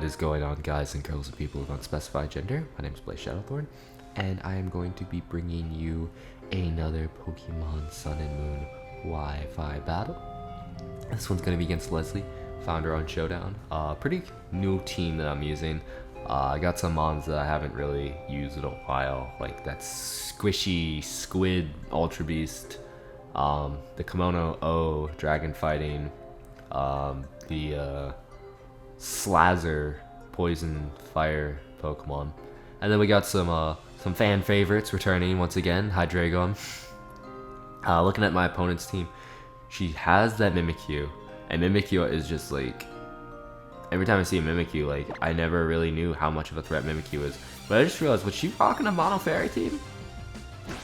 What is going on, guys and girls and people of unspecified gender? My name is Blaze Shadowthorn, and I am going to be bringing you another Pokemon Sun and Moon Wi-Fi battle. This one's going to be against Leslie, founder on Showdown. Pretty new team that I'm using. I got some mons that I haven't really used in a while, like that squishy squid Ultra Beast, the Kimono O Dragon Fighting, the Slazzer Poison Fire Pokemon, and then we got some fan favorites returning once again. Hydreigon. Looking at my opponent's team, she has that Mimikyu, and Mimikyu is just like, every time I see a Mimikyu, like, I never really knew how much of a threat Mimikyu is, but I just realized, was she rocking a Mono Fairy team?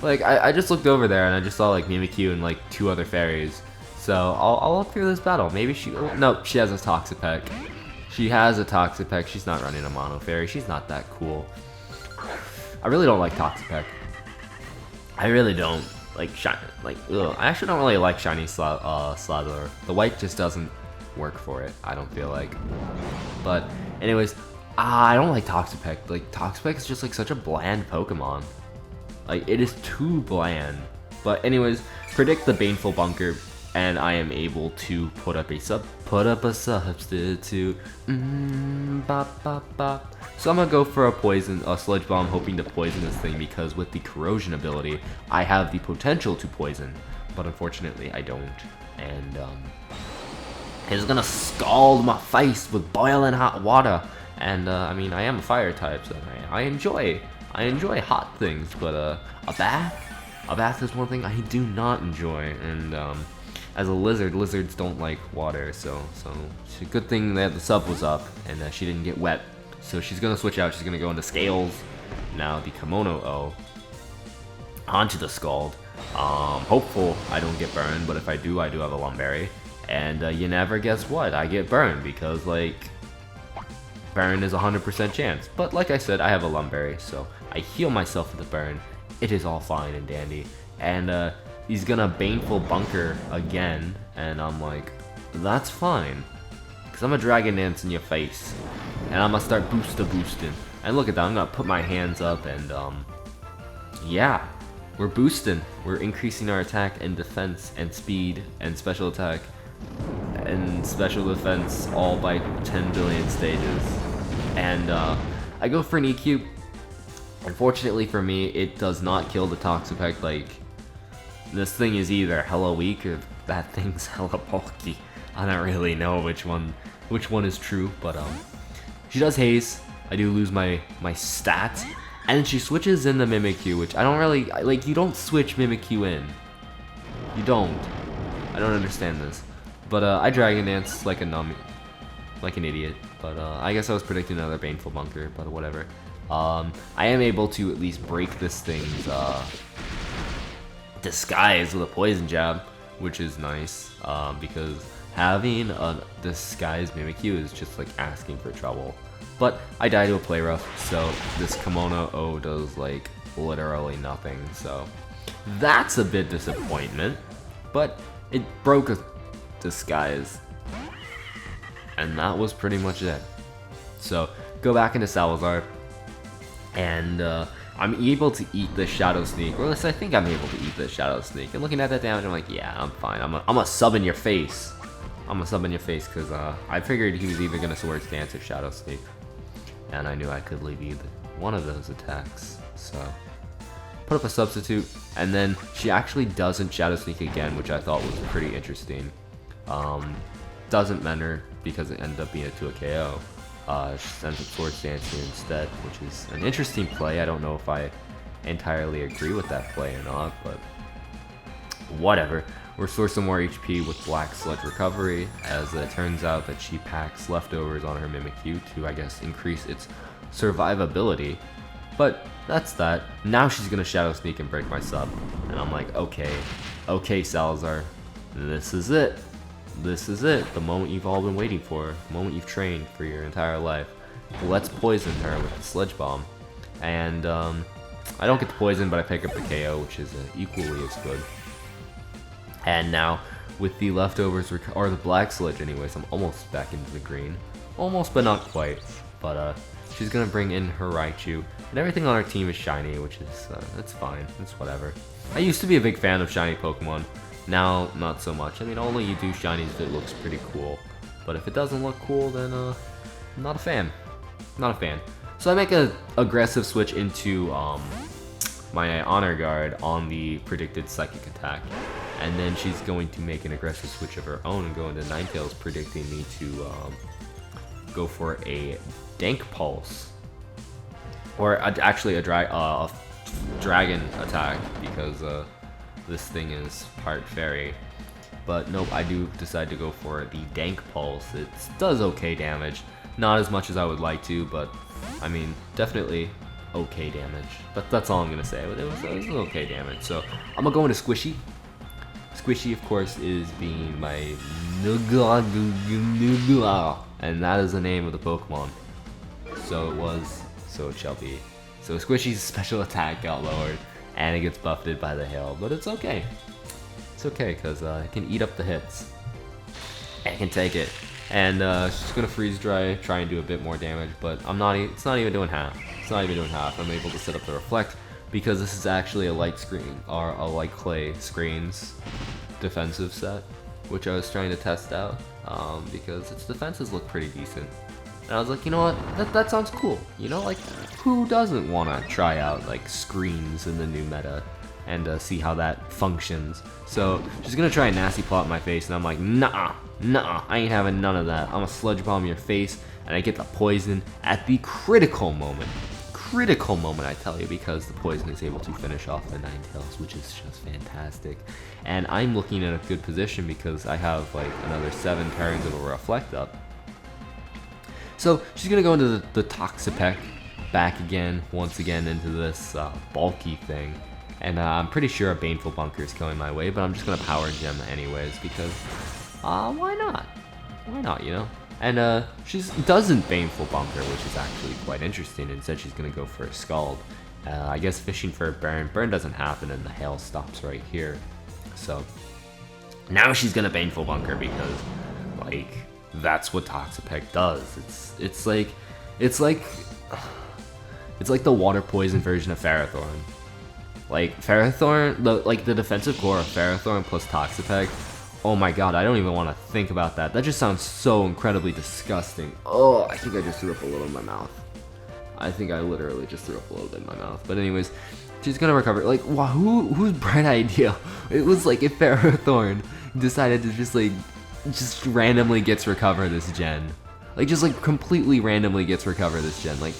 Like, I just looked over there and I just saw like Mimikyu and like 2 other fairies. So I'll look through this battle. Maybe she, no, she has a Toxapex. She has a Toxapex. She's not running a Mono Fairy. She's not that cool. I really don't like Toxapex. I really don't like ugh. I actually don't really like shiny Slazzer. The white just doesn't work for it, I don't feel like. But anyways, I don't like Toxapex. Like, Toxapex is just like such a bland Pokemon. Like, it is too bland. But anyways, predict the Baneful Bunker, and I am able to put up a substitute. Bop, bop, bop. So I'm gonna go for a Sludge Bomb, hoping to poison this thing, because with the corrosion ability, I have the potential to poison, but unfortunately I don't. And it's gonna scald my face with boiling hot water. And I mean, I am a fire type, so I enjoy hot things, but a bath is one thing I do not enjoy. And as a lizard, lizards don't like water, so it's a good thing that the sub was up and she didn't get wet. So she's gonna switch out. She's gonna go into Scales. Now the Kimono O onto the Scald. Hopeful I don't get burned, but if I do have a Lumberry. And you never guess what, I get burned, because like, burn is 100% chance. But like I said, I have a Lumberry, so I heal myself with the burn. It is all fine and dandy. And he's gonna Baneful Bunker again, and I'm like, that's fine, because I'm a Dragon Dance in your face, and I'm gonna start boosting. And look at that, I'm gonna put my hands up, and yeah, we're boosting. We're increasing our attack and defense and speed and special attack and special defense, all by 10 billion stages. And I go for an EQ. Unfortunately for me, it does not kill the Toxapex. Like, this thing is either hella weak or that thing's hella bulky. I don't really know which one is true, but she does haze. I do lose my stats, and she switches in the Mimikyu, which I don't really like. You don't switch Mimikyu in. You don't. I don't understand this. But I Dragon Dance like an idiot. But I guess I was predicting another Baneful Bunker, but whatever. I am able to at least break this thing's disguise with a Poison Jab, which is nice, because having a disguised Mimikyu is just like asking for trouble. But I die to a Play Rough, so this Kimono O does like literally nothing, so that's a bit disappointment. But it broke a disguise, and that was pretty much it. So go back into Salazar, and I'm able to eat the Shadow Sneak, or at least I think I'm able to eat the Shadow Sneak. And looking at that damage, I'm like, yeah, I'm fine. I'm a sub in your face. I'm a sub in your face, because I figured he was either gonna Swords Dance or Shadow Sneak, and I knew I could leave either one of those attacks. So put up a substitute, and then she actually doesn't Shadow Sneak again, which I thought was pretty interesting. Doesn't Mentor, because it ended up being a 2 KO. She sends up Swords Dance here instead, which is an interesting play. I don't know if I entirely agree with that play or not, but whatever. Restore some more HP with Black Sludge Recovery, as it turns out that she packs leftovers on her Mimikyu to, I guess, increase its survivability. But that's that. Now she's gonna Shadow Sneak and break my sub, and I'm like, okay, Salazar, this is it. This is it, the moment you've all been waiting for, the moment you've trained for your entire life. Let's poison her with the Sludge Bomb. And I don't get the poison, but I pick up the KO, which is equally as good. And now with the leftovers, or the black sludge anyways, I'm almost back into the green. almost but not quite. But she's gonna bring in her Raichu, and everything on her team is shiny, which is it's fine. It's whatever. I used to be a big fan of shiny Pokemon. Now, not so much. I mean, only you do shinies if it looks pretty cool. But if it doesn't look cool, then I'm not a fan. Not a fan. So I make a aggressive switch into my Honor Guard on the predicted Psychic attack. And then she's going to make an aggressive switch of her own and go into Ninetales, predicting me to go for a Dank Pulse. Or actually a Dragon attack, because this thing is part Fairy. But nope, I do decide to go for the Dank Pulse. It does okay damage. Not as much as I would like to, but I mean, definitely okay damage. But that's all I'm gonna say. It was okay damage. So I'm gonna go into Squishy. Squishy, of course, is being my and that is the name of the Pokemon. So it was, so it shall be. So Squishy's special attack got lowered, and it gets buffeted by the hail, but it's okay. It's okay, because it can eat up the hits. And it can take it. And she's gonna freeze dry, try and do a bit more damage, but it's not even doing half. It's not even doing half. I'm able to set up the reflect, because this is actually a light screen, or a light clay screens defensive set, which I was trying to test out, because its defenses look pretty decent. And I was like, you know what, that sounds cool. You know, like, who doesn't want to try out, like, screens in the new meta and see how that functions? So she's going to try a nasty plot in my face, and I'm like, nah, I ain't having none of that. I'm going to sludge bomb your face, and I get the poison at the critical moment. Critical moment, I tell you, because the poison is able to finish off the Ninetales, which is just fantastic. And I'm looking in a good position because I have, like, another 7 turns of a reflect up. So she's gonna go into the Toxapeck back again, once again into this bulky thing, and I'm pretty sure a Baneful Bunker is coming my way, but I'm just gonna Power Gem anyways because why not? Why not, you know? And she doesn't Baneful Bunker, which is actually quite interesting. Instead, she's gonna go for a Scald. I guess fishing for a Burn. Burn doesn't happen, and the hail stops right here. So now she's gonna Baneful Bunker because, like, that's what Toxapeck does. It's like the water poison version of Ferrothorn. Like Ferrothorn, the defensive core of Ferrothorn plus Toxapeck. Oh my god, I don't even want to think about that. That just sounds so incredibly disgusting. Oh, I think I just threw up a little in my mouth. I think I literally just threw up a little bit in my mouth. But anyways, she's gonna recover. Like, wow, whose bright idea? It was like if Ferrothorn decided to just randomly gets recover this gen. Like, just like completely randomly gets recover this gen. Like,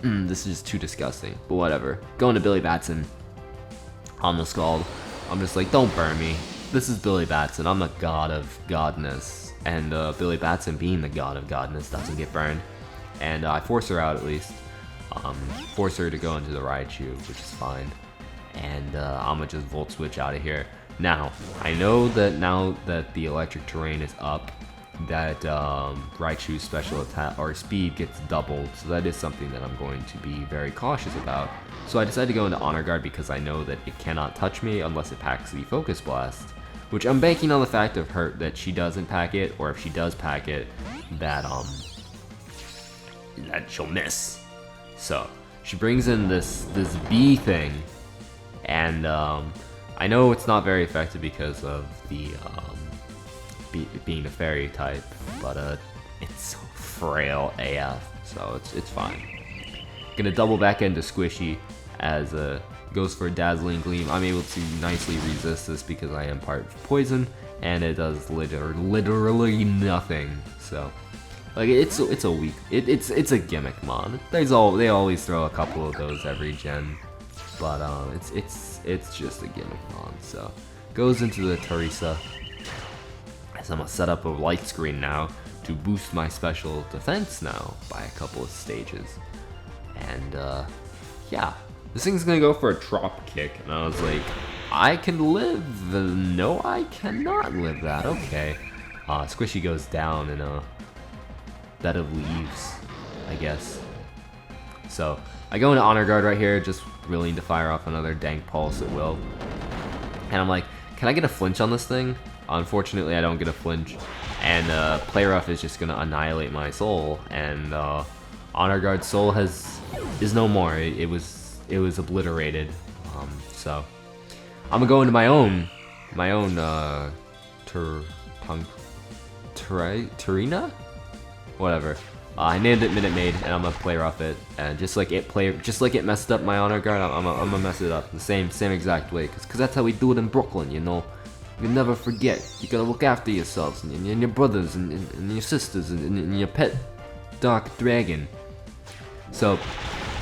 this is just too disgusting. But whatever. Going to Billy Batson on the Scald. I'm just like, don't burn me. This is Billy Batson. I'm the god of godness. And Billy Batson, being the god of godness, doesn't get burned. And I force her out at least. Force her to go into the Raichu, which is fine. And I'm gonna just Volt Switch out of here. Now, I know that now that the electric terrain is up, that Raichu's special attack or speed gets doubled, so that is something that I'm going to be very cautious about. So I decided to go into Honor Guard because I know that it cannot touch me unless it packs the Focus Blast, which I'm banking on the fact of her that she doesn't pack it, or if she does pack it, that she'll miss. So she brings in this bee thing, and I know it's not very effective because of the being a fairy type, but it's so frail AF, so it's fine. Gonna double back into Squishy as goes for a Dazzling Gleam. I'm able to nicely resist this because I am part poison, and it does literally nothing. So, like, it's a gimmick mon. They always throw a couple of those every gen, but it's just a gimmick mon. So goes into the Teresa. So I'm gonna set up a light screen now to boost my special defense now by a couple of stages. And yeah, this thing's gonna go for a drop kick, and I was like, I can live. No, I cannot live that. Okay. Squishy goes down in a bed of leaves, I guess. So I go into Honor Guard right here, just willing to fire off another Dank Pulse at will. And I'm like, can I get a flinch on this thing? Unfortunately, I don't get a flinch. and Play Rough is just gonna annihilate my soul, and Honor Guard soul is no more. It was obliterated. So I'm gonna go into my own Turina? Whatever. I named it Minute Maid, and I'm gonna Play Rough it, and just like it messed up my Honor Guard, I'm gonna mess it up the same exact way, cause that's how we do it in Brooklyn, you know. You never forget. You gotta look after yourselves and your brothers and your sisters and your pet dark dragon. So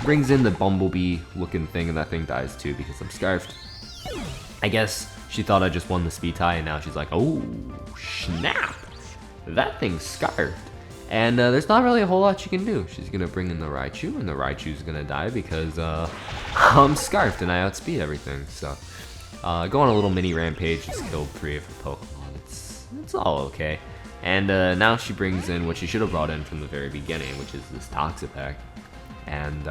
brings in the bumblebee looking thing, and that thing dies too because I'm scarfed. I guess she thought I just won the speed tie, and now she's like, oh snap, that thing's scarfed. And there's not really a whole lot you can do. She's gonna bring in the Raichu, and the Raichu's gonna die because I'm scarfed and I outspeed everything. So go on a little mini rampage, just killed 3 of her Pokemon. It's all okay. And now she brings in what she should have brought in from the very beginning, which is this Toxapeck. And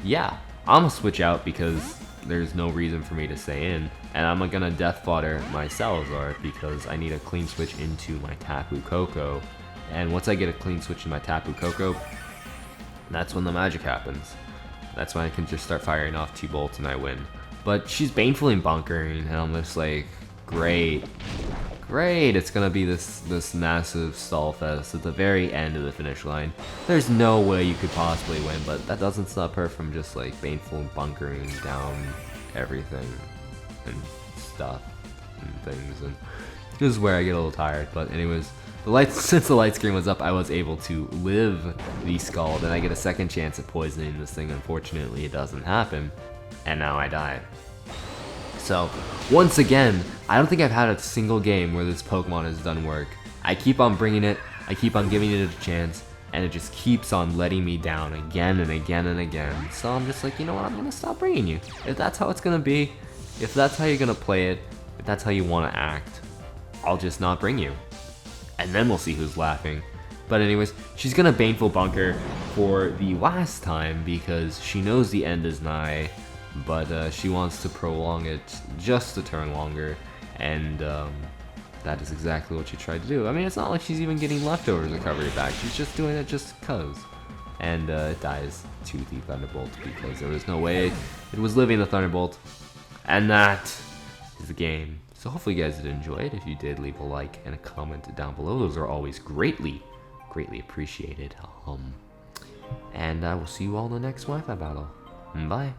yeah, I'm gonna switch out because there's no reason for me to stay in. And I'm gonna Death Fodder my Salazar because I need a clean switch into my Tapu Koko. And once I get a clean switch in my Tapu Koko, that's when the magic happens. That's when I can just start firing off 2 bolts and I win. But she's banefully bunkering, and I'm just like, great, it's gonna be this massive stall fest at the very end of the finish line. There's no way you could possibly win, but that doesn't stop her from just like banefully bunkering down everything and stuff and things. And this is where I get a little tired. But anyways, since the light screen was up, I was able to live the Scald, and I get a second chance at poisoning this thing. Unfortunately, it doesn't happen, and now I die. So, once again, I don't think I've had a single game where this Pokemon has done work. I keep on bringing it, I keep on giving it a chance, and it just keeps on letting me down again and again and again. So I'm just like, you know what, I'm gonna stop bringing you. If that's how it's gonna be, if that's how you're gonna play it, if that's how you wanna act, I'll just not bring you. And then we'll see who's laughing. But anyways, she's gonna Baneful Bunker for the last time because she knows the end is nigh, but she wants to prolong it just a turn longer, and that is exactly what she tried to do. I mean, it's not like she's even getting leftovers recovery back, she's just doing it just cuz. And it dies to the Thunderbolt because there was no way it was living the Thunderbolt. And that is the game. So hopefully you guys did enjoy it. If you did, leave a like and a comment down below. Those are always greatly appreciated. And I will see you all in the next Wi-Fi battle. Bye.